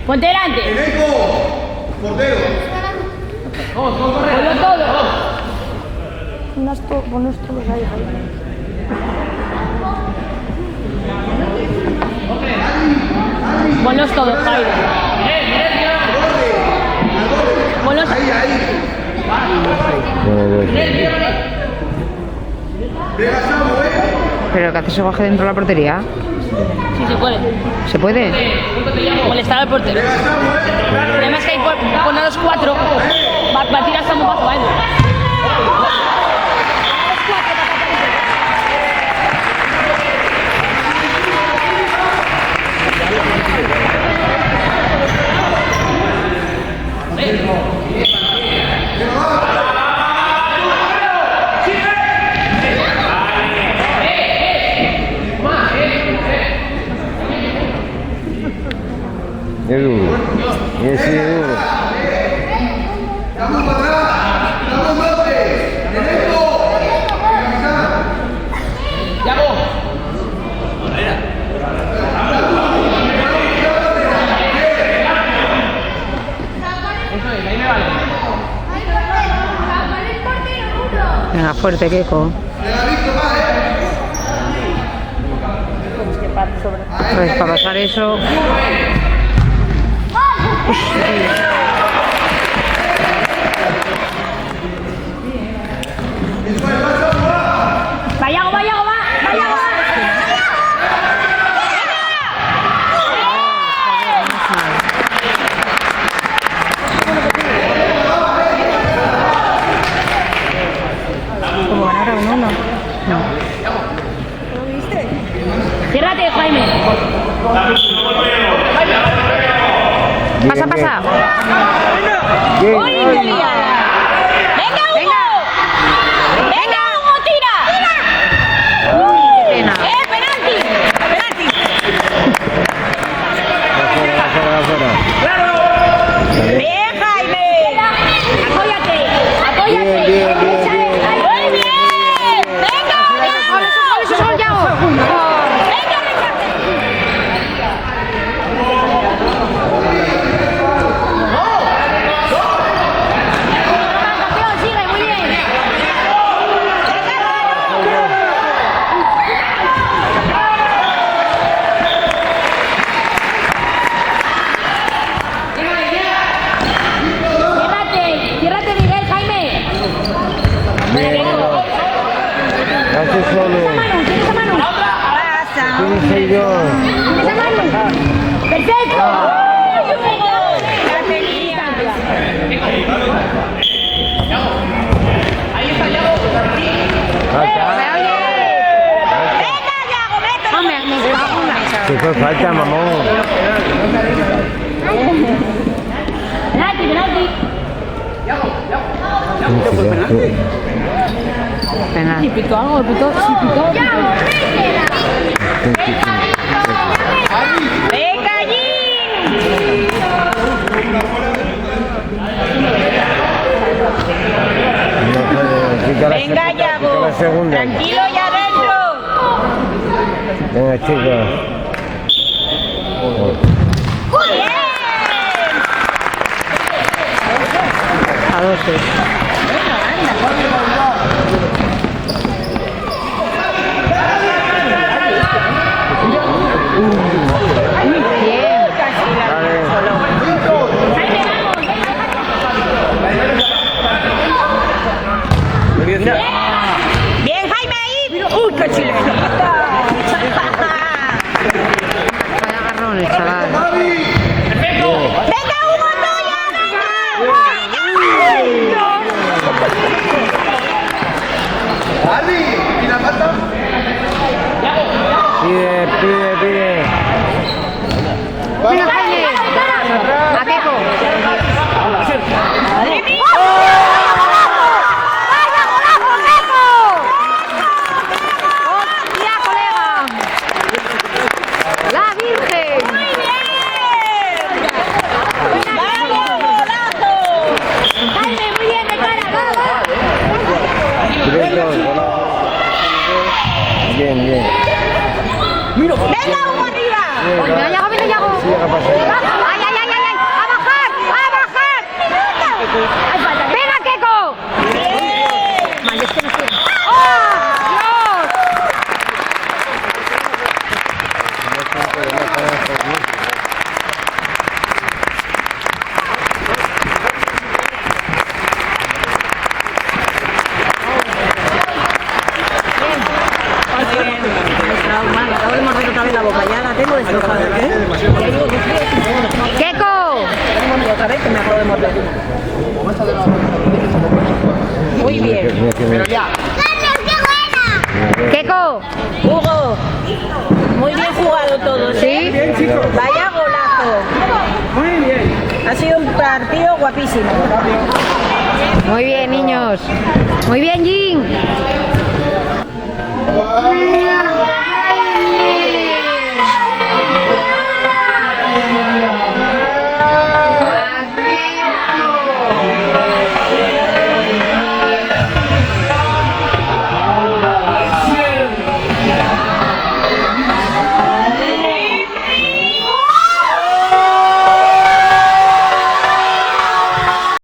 Ponte delante. Portero. Ponlo todo. Ponos todos ahí. Ponlos todos, Jairo. Ponlos ahí. ¿Pero que hace se baje dentro de la portería? Sí, se puede. ¿Se puede? Molestar al portero. Además que hay por los 4. Va a tirar hasta un paso, ¿vale? Es duro. Y es duro. Venga, fuerte, Keiko. Pues para pasar eso... Vaya, va. ¿Cómo ganar a un 1? No. ¿Lo viste? Ciérrate, Jaime. Pasa. Bien. ¡Uy, qué liada! ¡Venga, Hugo! ¡Tira! Uy, qué pena. ¡Penalti! Afuera. ¡Bien, Jaime! ¡Apóyate! Bien. ¡Muy bien! ¡Venga! ¡Eso, Yago! ¡Venga! Campeón, sigue, muy bien. Ciérrate, Miguel, Jaime. Bien. Hace solo. ¿Tienes a Manu? Tienes seguidor. ¿Tienes a Manu? ¡Perfecto! Se fue falta, mamón. Penalti. Penal. Si pitó algo, pitó. ¡Venga, Jin! Venga, Yago. Tranquilo ya adentro. Venga, chicos. ¡Bien! A 12. ¡Bien, Jaime ahí! ¡Uy, qué chileno! Vaya agarrones, chaval. ¡Venga, Hugo, tuya! Pide. Venga, Jaime. A Keiko. ¡Madre mía! Bien. ¡Venga! podemos ver. Muy bien. Pero ya. Keiko. Hugo, muy bien jugado todo, ¿Sí? Vaya golazo. Muy bien. Ha sido un partido guapísimo. Muy bien, niños. Muy bien, Jin.